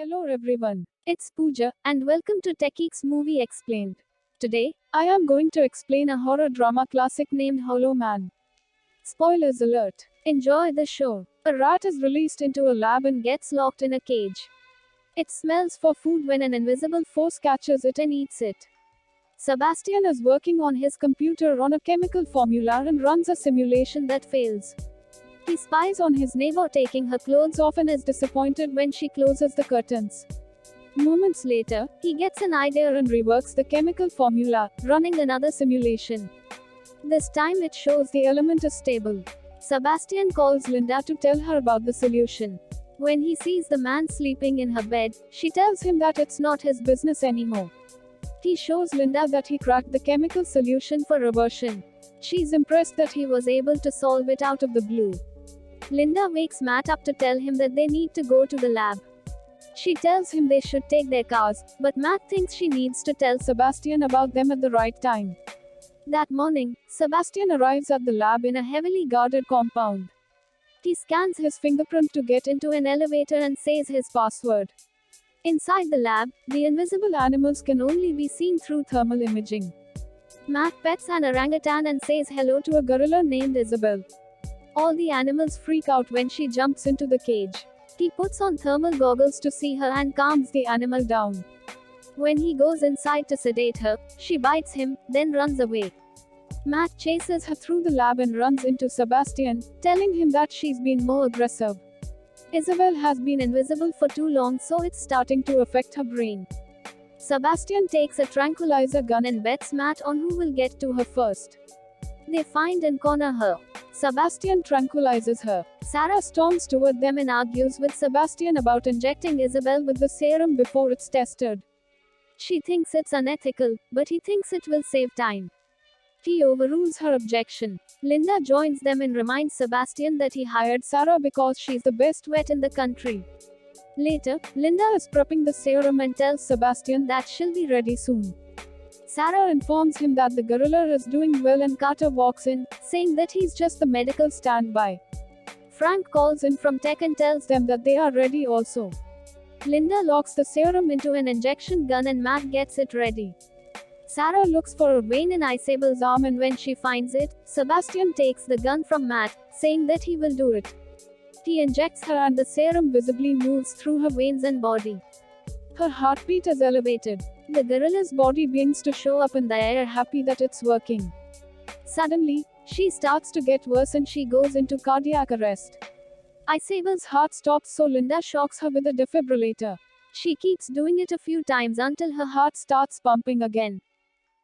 Hello everyone. It's Pooja, and welcome to Tekeek's Movie Explained. Today, I am going to explain a horror drama classic named Hollow Man. Spoilers alert. Enjoy the show. A rat is released into a lab and gets locked in a cage. It smells for food when an invisible force catches it and eats it. Sebastian is working on his computer on a chemical formula and runs a simulation that fails. He spies on his neighbor taking her clothes off and is disappointed when she closes the curtains. Moments later, he gets an idea and reworks the chemical formula, running another simulation. This time it shows the element is stable. Sebastian calls Linda to tell her about the solution. When he sees the man sleeping in her bed, she tells him that it's not his business anymore. He shows Linda that he cracked the chemical solution for reversion. She's impressed that he was able to solve it out of the blue. Linda wakes Matt up to tell him that they need to go to the lab. She tells him they should take their cars, but Matt thinks she needs to tell Sebastian about them at the right time. That morning, Sebastian arrives at the lab in a heavily guarded compound. He scans his fingerprint to get into an elevator and says his password. Inside the lab, the invisible animals can only be seen through thermal imaging. Matt pets an orangutan and says hello to a gorilla named Isabel. All the animals freak out when she jumps into the cage. He puts on thermal goggles to see her and calms the animal down. When he goes inside to sedate her, she bites him, then runs away. Matt chases her through the lab and runs into Sebastian, telling him that she's been more aggressive. Isabel has been invisible for too long, so it's starting to affect her brain. Sebastian takes a tranquilizer gun and bets Matt on who will get to her first. They find and corner her. Sebastian tranquilizes her. Sarah storms toward them and argues with Sebastian about injecting Isabel with the serum before it's tested. She thinks it's unethical, but he thinks it will save time. He overrules her objection. Linda joins them and reminds Sebastian that he hired Sarah because she's the best vet in the country. Later, Linda is prepping the serum and tells Sebastian that she'll be ready soon. Sarah informs him that the gorilla is doing well and Carter walks in, saying that he's just the medical standby. Frank calls in from tech and tells them that they are ready also. Linda locks the serum into an injection gun and Matt gets it ready. Sarah looks for a vein in Isabel's arm, and when she finds it, Sebastian takes the gun from Matt, saying that he will do it. He injects her and the serum visibly moves through her veins and body. Her heartbeat is elevated. The gorilla's body begins to show up in the air, happy that it's working. Suddenly, she starts to get worse and she goes into cardiac arrest. Isabel's heart stops, so Linda shocks her with a defibrillator. She keeps doing it a few times until her heart starts pumping again.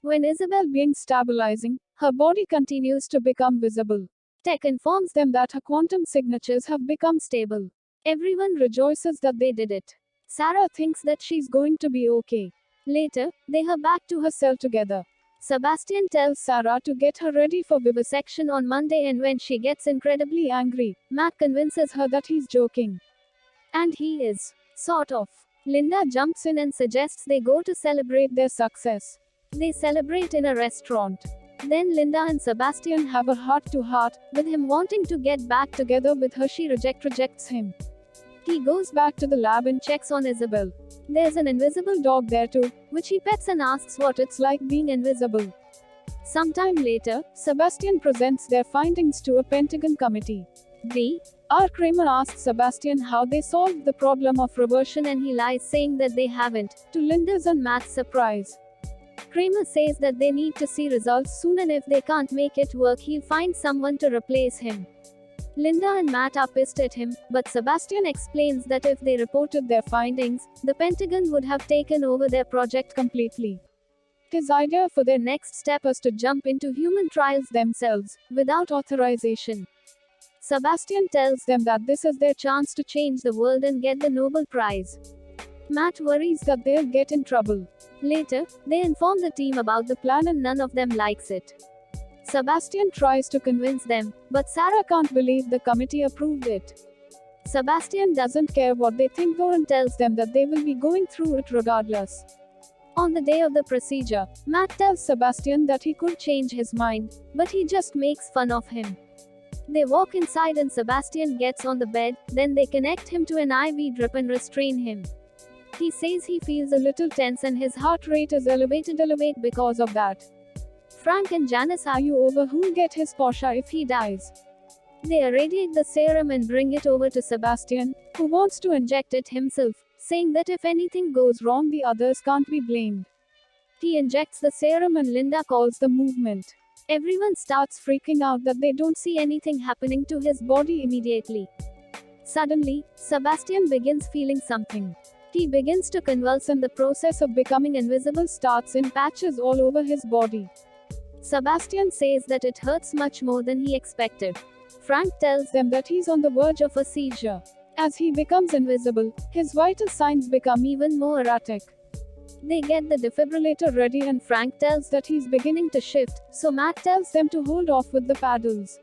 When Isabel begins stabilizing, her body continues to become visible. Tech informs them that her quantum signatures have become stable. Everyone rejoices that they did it. Sarah thinks that she's going to be okay. Later, they are back to her cell together. Sebastian tells Sarah to get her ready for vivisection on Monday, and when she gets incredibly angry, Matt convinces her that he's joking. And he is. Sort of. Linda jumps in and suggests they go to celebrate their success. They celebrate in a restaurant. Then Linda and Sebastian have a heart-to-heart, with him wanting to get back together with her. She rejects him. He goes back to the lab and checks on Isabel. There's an invisible dog there too, which he pets and asks what it's like being invisible. Sometime later, Sebastian presents their findings to a Pentagon committee. R. Kramer asks Sebastian how they solved the problem of reversion, and he lies, saying that they haven't, to Linda's and Matt's surprise. Kramer says that they need to see results soon, and if they can't make it work, he'll find someone to replace him. Linda and Matt are pissed at him, but Sebastian explains that if they reported their findings, the Pentagon would have taken over their project completely. His idea for their next step is to jump into human trials themselves, without authorization. Sebastian tells them that this is their chance to change the world and get the Nobel Prize. Matt worries that they'll get in trouble. Later, they inform the team about the plan and none of them likes it. Sebastian tries to convince them, but Sarah can't believe the committee approved it. Sebastian doesn't care what they think though and tells them that they will be going through it regardless. On the day of the procedure, Matt tells Sebastian that he could change his mind, but he just makes fun of him. They walk inside and Sebastian gets on the bed, then they connect him to an IV drip and restrain him. He says he feels a little tense and his heart rate is elevated because of that. Frank and Janice argue over who'll get his Porsche if he dies. They irradiate the serum and bring it over to Sebastian, who wants to inject it himself, saying that if anything goes wrong the others can't be blamed. He injects the serum and Linda calls the movement. Everyone starts freaking out that they don't see anything happening to his body immediately. Suddenly, Sebastian begins feeling something. He begins to convulse and the process of becoming invisible starts in patches all over his body. Sebastian says that it hurts much more than he expected. Frank tells them that he's on the verge of a seizure. As he becomes invisible, his vital signs become even more erratic. They get the defibrillator ready and Frank tells that he's beginning to shift, so Matt tells them to hold off with the paddles.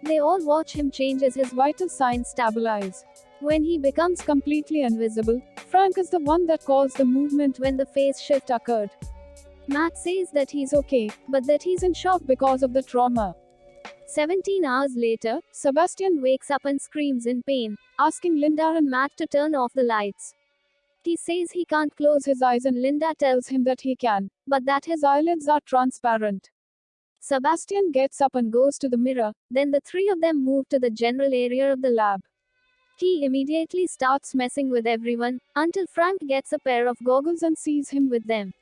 They all watch him change as his vital signs stabilize. When he becomes completely invisible, Frank is the one that calls the movement when the phase shift occurred. Matt says that he's okay, but that he's in shock because of the trauma. 17 hours later, Sebastian wakes up and screams in pain, asking Linda and Matt to turn off the lights. He says he can't close his eyes and Linda tells him that he can, but that his eyelids are transparent. Sebastian gets up and goes to the mirror, then the three of them move to the general area of the lab. He immediately starts messing with everyone, until Frank gets a pair of goggles and sees him with them.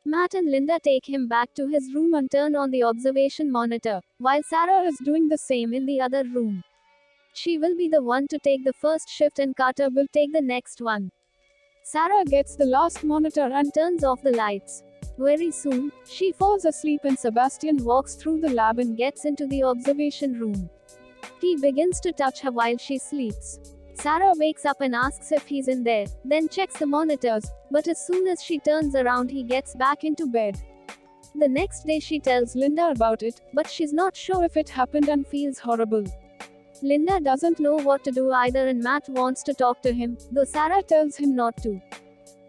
Matt and Linda take him back to his room and turn on the observation monitor, while Sarah is doing the same in the other room. She will be the one to take the first shift and Carter will take the next one. Sarah gets the last monitor and turns off the lights. Very soon, she falls asleep and Sebastian walks through the lab and gets into the observation room. He begins to touch her while she sleeps. Sarah wakes up and asks if he's in there, then checks the monitors, but as soon as she turns around he gets back into bed. The next day she tells Linda about it, but she's not sure if it happened and feels horrible. Linda doesn't know what to do either and Matt wants to talk to him, though Sarah tells him not to.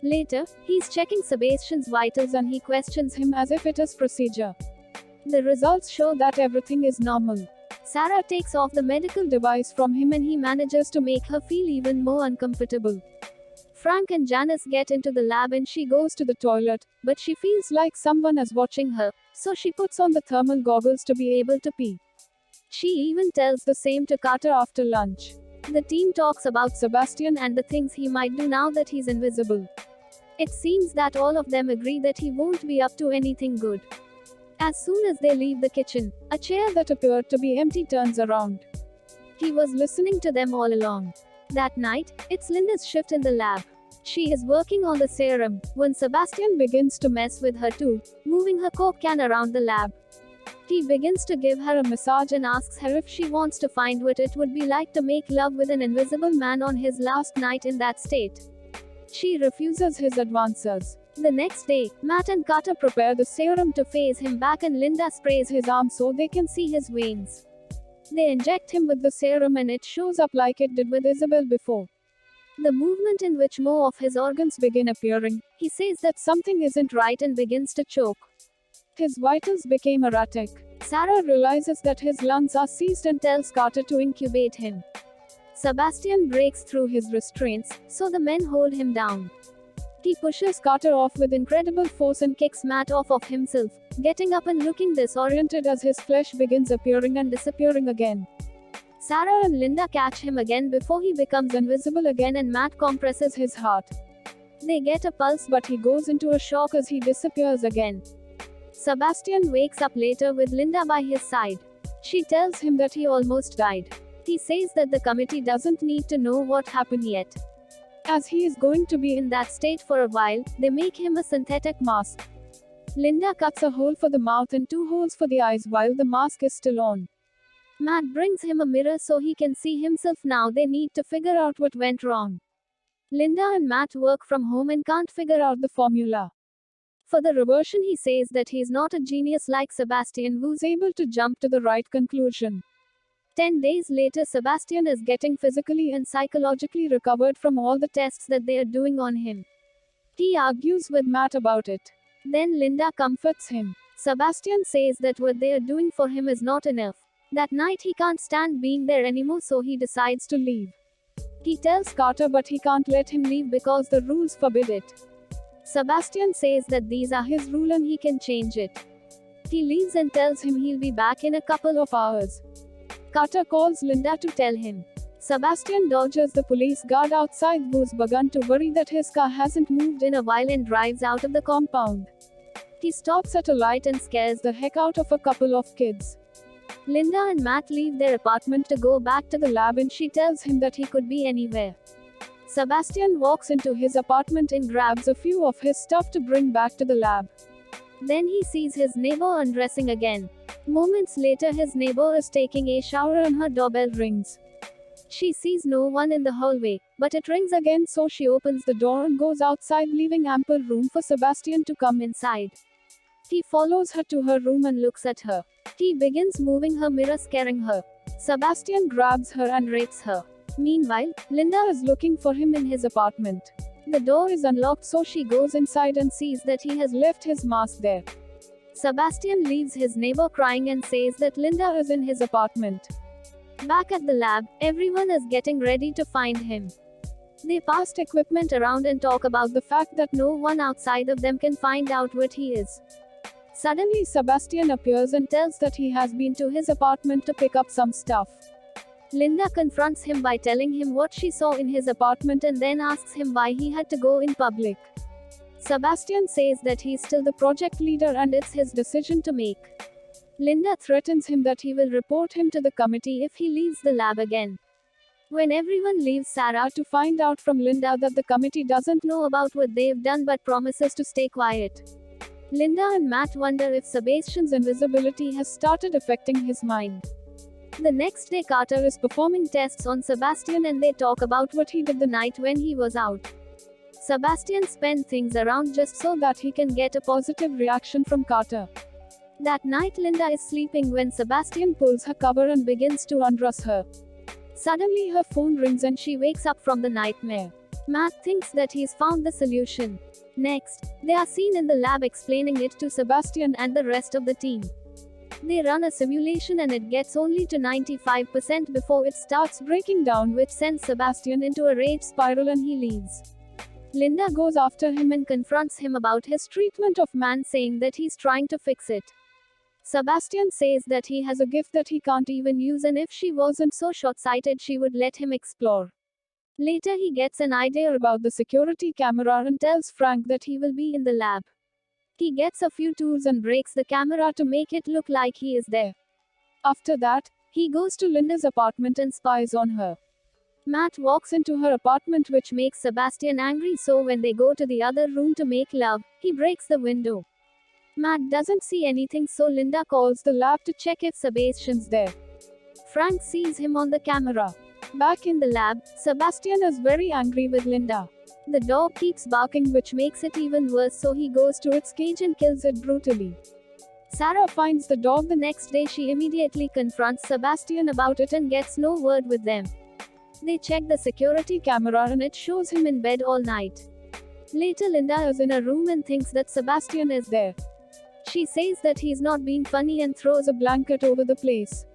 Later, he's checking Sebastian's vitals and he questions him as if it is procedure. The results show that everything is normal. Sarah takes off the medical device from him and he manages to make her feel even more uncomfortable. Frank and Janice get into the lab and she goes to the toilet, but she feels like someone is watching her, so she puts on the thermal goggles to be able to pee. She even tells the same to Carter after lunch. The team talks about Sebastian and the things he might do now that he's invisible. It seems that all of them agree that he won't be up to anything good. As soon as they leave the kitchen, a chair that appeared to be empty turns around. He was listening to them all along. That night, it's Linda's shift in the lab. She is working on the serum, when Sebastian begins to mess with her too, moving her Coke can around the lab. He begins to give her a massage and asks her if she wants to find what it would be like to make love with an invisible man on his last night in that state. She refuses his advances. The next day, Matt and Carter prepare the serum to phase him back and Linda sprays his arm so they can see his veins. They inject him with the serum and it shows up like it did with Isabel before. The movement in which more of his organs begin appearing, he says that something isn't right and begins to choke. His vitals became erratic. Sarah realizes that his lungs are seized and tells Carter to incubate him. Sebastian breaks through his restraints, so the men hold him down. He pushes Carter off with incredible force and kicks Matt off of himself, getting up and looking disoriented as his flesh begins appearing and disappearing again. Sarah and Linda catch him again before he becomes invisible again and Matt compresses his heart. They get a pulse but he goes into a shock as he disappears again. Sebastian wakes up later with Linda by his side. She tells him that he almost died. He says that the committee doesn't need to know what happened yet. As he is going to be in that state for a while, they make him a synthetic mask. Linda cuts a hole for the mouth and 2 holes for the eyes while the mask is still on. Matt brings him a mirror so he can see himself. Now they need to figure out what went wrong. Linda and Matt work from home and can't figure out the formula. For the reversion, he says that he's not a genius like Sebastian who's able to jump to the right conclusion. 10 days later, Sebastian is getting physically and psychologically recovered from all the tests that they are doing on him. He argues with Matt about it. Then Linda comforts him. Sebastian says that what they are doing for him is not enough. That night he can't stand being there anymore, so he decides to leave. He tells Carter but he can't let him leave because the rules forbid it. Sebastian says that these are his rule and he can change it. He leaves and tells him he'll be back in a couple of hours. Carter calls Linda to tell him. Sebastian dodges the police guard outside who's begun to worry that his car hasn't moved in a while and drives out of the compound. He stops at a light and scares the heck out of a couple of kids. Linda and Matt leave their apartment to go back to the lab and she tells him that he could be anywhere. Sebastian walks into his apartment and grabs a few of his stuff to bring back to the lab. Then he sees his neighbor undressing again. Moments later his neighbor is taking a shower and her doorbell rings. She sees no one in the hallway, but it rings again so she opens the door and goes outside leaving ample room for Sebastian to come inside. He follows her to her room and looks at her. He begins moving her mirror scaring her. Sebastian grabs her and rapes her. Meanwhile, Linda is looking for him in his apartment. The door is unlocked so she goes inside and sees that he has left his mask there. Sebastian leaves his neighbor crying and says that Linda is in his apartment. Back at the lab, everyone is getting ready to find him. They pass equipment around and talk about the fact that no one outside of them can find out what he is. Suddenly Sebastian appears and tells that he has been to his apartment to pick up some stuff. Linda confronts him by telling him what she saw in his apartment and then asks him why he had to go in public. Sebastian says that he's still the project leader and it's his decision to make. Linda threatens him that he will report him to the committee if he leaves the lab again. When everyone leaves Sarah to find out from Linda that the committee doesn't know about what they've done but promises to stay quiet. Linda and Matt wonder if Sebastian's invisibility has started affecting his mind. The next day Carter is performing tests on Sebastian and they talk about what he did the night when he was out. Sebastian spends things around just so that he can get a positive reaction from Carter. That night Linda is sleeping when Sebastian pulls her cover and begins to undress her. Suddenly her phone rings and she wakes up from the nightmare. Matt thinks that he's found the solution. Next, they are seen in the lab explaining it to Sebastian and the rest of the team. They run a simulation and it gets only to 95% before it starts breaking down, which sends Sebastian into a rage spiral and he leaves. Linda goes after him and confronts him about his treatment of man, saying that he's trying to fix it. Sebastian says that he has a gift that he can't even use and if she wasn't so short-sighted she would let him explore. Later he gets an idea about the security camera and tells Frank that he will be in the lab. He gets a few tools and breaks the camera to make it look like he is there. After that, he goes to Linda's apartment and spies on her. Matt walks into her apartment, which makes Sebastian angry, so when they go to the other room to make love, he breaks the window. Matt doesn't see anything, so Linda calls the lab to check if Sebastian's there. Frank sees him on the camera. Back in the lab, Sebastian is very angry with Linda. The dog keeps barking, which makes it even worse, so he goes to its cage and kills it brutally. Sarah finds the dog the next day. She immediately confronts Sebastian about it and gets no word with them. They check the security camera and it shows him in bed all night. Later Linda is in a room and thinks that Sebastian is there. She says that he's not being funny and throws a blanket over the place.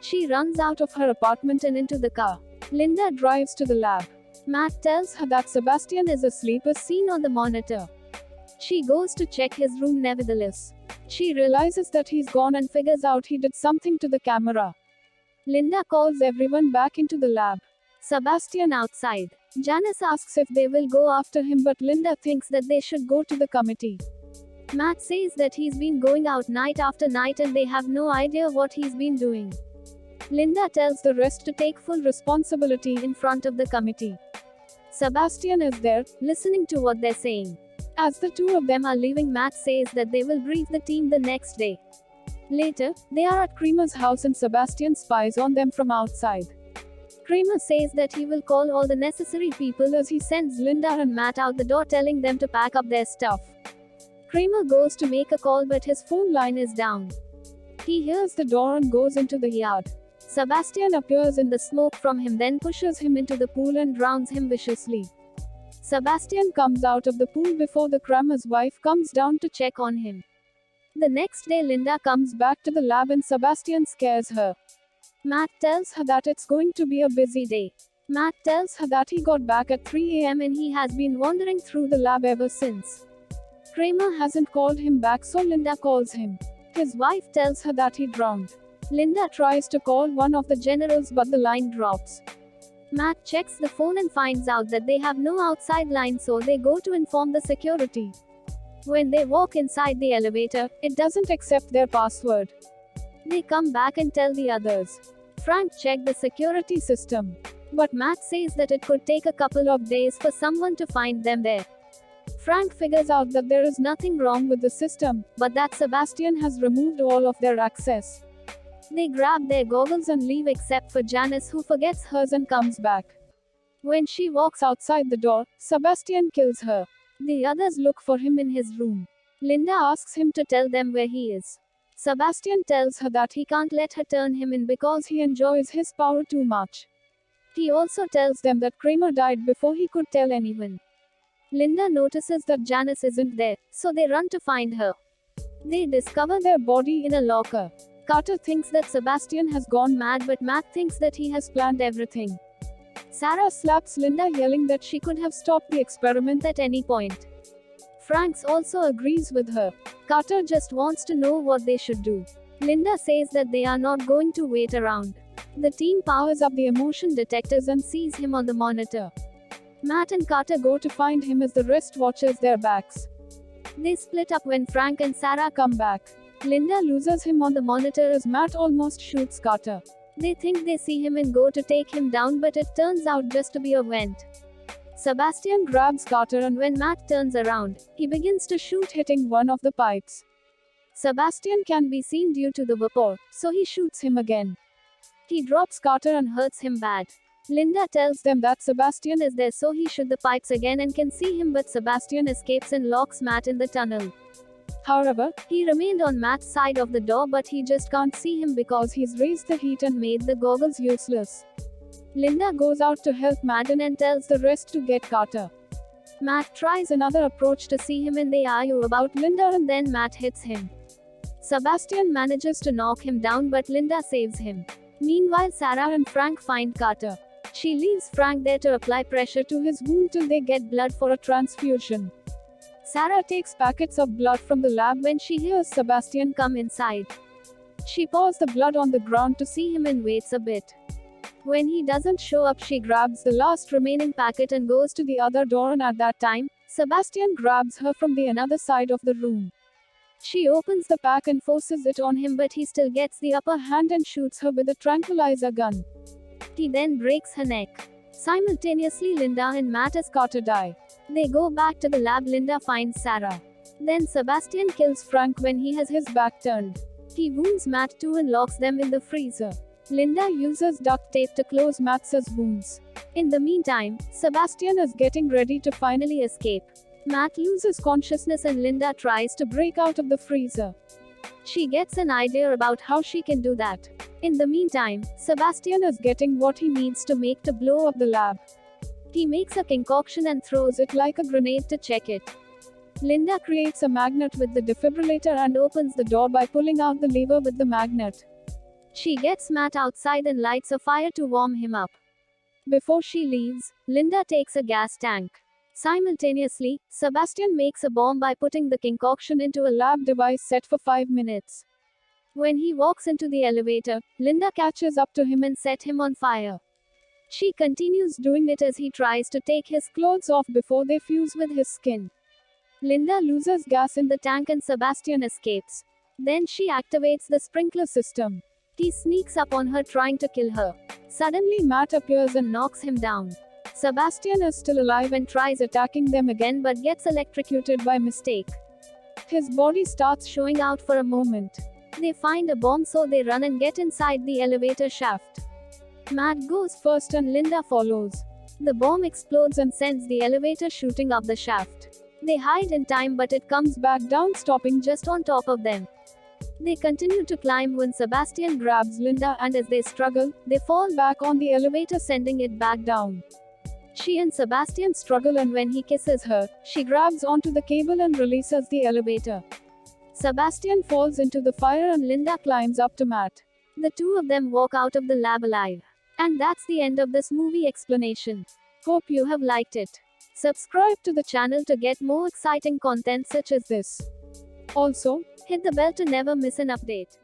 She runs out of her apartment and into the car. Linda drives to the lab. Matt tells her that Sebastian is asleep as seen on the monitor. She goes to check his room nevertheless. She realizes that he's gone and figures out he did something to the camera. Linda calls everyone back into the lab. Sebastian outside. Janice asks if they will go after him, but Linda thinks that they should go to the committee. Matt says that he's been going out night after night and they have no idea what he's been doing. Linda tells the rest to take full responsibility in front of the committee. Sebastian is there, listening to what they're saying. As the two of them are leaving, Matt says that they will brief the team the next day. Later, they are at Kramer's house and Sebastian spies on them from outside. Kramer says that he will call all the necessary people as he sends Linda and Matt out the door, telling them to pack up their stuff. Kramer goes to make a call, but his phone line is down. He hears the door and goes into the yard. Sebastian appears in the smoke from him, then pushes him into the pool and drowns him viciously. Sebastian comes out of the pool before the Kramer's wife comes down to check on him. The next day Linda comes back to the lab and Sebastian scares her. Matt tells her that it's going to be a busy day. Matt tells her that he got back at 3 a.m. and he has been wandering through the lab ever since. Kramer hasn't called him back, so Linda calls him. His wife tells her that he drowned. Linda tries to call one of the generals, but the line drops. Matt checks the phone and finds out that they have no outside line, so they go to inform the security. When they walk inside the elevator, it doesn't accept their password. They come back and tell the others. Frank checked the security system, but Matt says that it could take a couple of days for someone to find them there. Frank figures out that there is nothing wrong with the system, but that Sebastian has removed all of their access. They grab their goggles and leave except for Janice, who forgets hers and comes back. When she walks outside the door, Sebastian kills her. The others look for him in his room. Linda asks him to tell them where he is. Sebastian tells her that he can't let her turn him in because he enjoys his power too much. He also tells them that Kramer died before he could tell anyone. Linda notices that Janice isn't there, so they run to find her. They discover their body in a locker. Carter thinks that Sebastian has gone mad, but Matt thinks that he has planned everything. Sarah slaps Linda, yelling that she could have stopped the experiment at any point. Franks also agrees with her. Carter just wants to know what they should do. Linda says that they are not going to wait around. The team powers up the emotion detectors and sees him on the monitor. Matt and Carter go to find him as the rest watches their backs. They split up when Frank and Sarah come back. Linda loses him on the monitor as Matt almost shoots Carter. They think they see him and go to take him down, but it turns out just to be a vent. Sebastian grabs Carter, and when Matt turns around, he begins to shoot, hitting one of the pipes. Sebastian can be seen due to the vapor, so he shoots him again. He drops Carter and hurts him bad. Linda tells them that Sebastian is there, so he shoots the pipes again and can see him, but Sebastian escapes and locks Matt in the tunnel. However, he remained on Matt's side of the door, but he just can't see him because he's raised the heat and made the goggles useless. Linda goes out to help Matt and tells the rest to get Carter. Matt tries another approach to see him and they argue about Linda, and then Matt hits him. Sebastian manages to knock him down, but Linda saves him. Meanwhile, Sarah and Frank find Carter. She leaves Frank there to apply pressure to his wound till they get blood for a transfusion. Sarah takes packets of blood from the lab when she hears Sebastian come inside. She pours the blood on the ground to see him and waits a bit. When he doesn't show up, she grabs the last remaining packet and goes to the other door, and at that time, Sebastian grabs her from the another side of the room. She opens the pack and forces it on him, but he still gets the upper hand and shoots her with a tranquilizer gun. He then breaks her neck. Simultaneously, Linda and Matt as Carter die. They go back to the lab. Linda finds Sarah. Then Sebastian kills Frank when he has his back turned. He wounds Matt too and locks them in the freezer. Linda uses duct tape to close Matt's wounds. In the meantime, Sebastian is getting ready to finally escape. Matt loses consciousness and Linda tries to break out of the freezer. She gets an idea about how she can do that. In the meantime, Sebastian is getting what he needs to make to blow up the lab. He makes a concoction and throws it like a grenade to check it. Linda creates a magnet with the defibrillator and opens the door by pulling out the lever with the magnet. She gets Matt outside and lights a fire to warm him up. Before she leaves, Linda takes a gas tank. Simultaneously, Sebastian makes a bomb by putting the concoction into a lab device set for 5 minutes. When he walks into the elevator, Linda catches up to him and sets him on fire. She continues doing it as he tries to take his clothes off before they fuse with his skin. Linda loses gas in the tank and Sebastian escapes. Then she activates the sprinkler system. He sneaks up on her trying to kill her. Suddenly Matt appears and knocks him down. Sebastian is still alive and tries attacking them again but gets electrocuted by mistake. His body starts showing out for a moment. They find a bomb, so they run and get inside the elevator shaft. Matt goes first and Linda follows. The bomb explodes and sends the elevator shooting up the shaft. They hide in time, but it comes back down, stopping just on top of them. They continue to climb when Sebastian grabs Linda, and as they struggle, they fall back on the elevator, sending it back down. She and Sebastian struggle, and when he kisses her, she grabs onto the cable and releases the elevator. Sebastian falls into the fire and Linda climbs up to Matt. The two of them walk out of the lab alive. And that's the end of this movie explanation. Hope you have liked it. Subscribe to the channel to get more exciting content such as this. Also, hit the bell to never miss an update.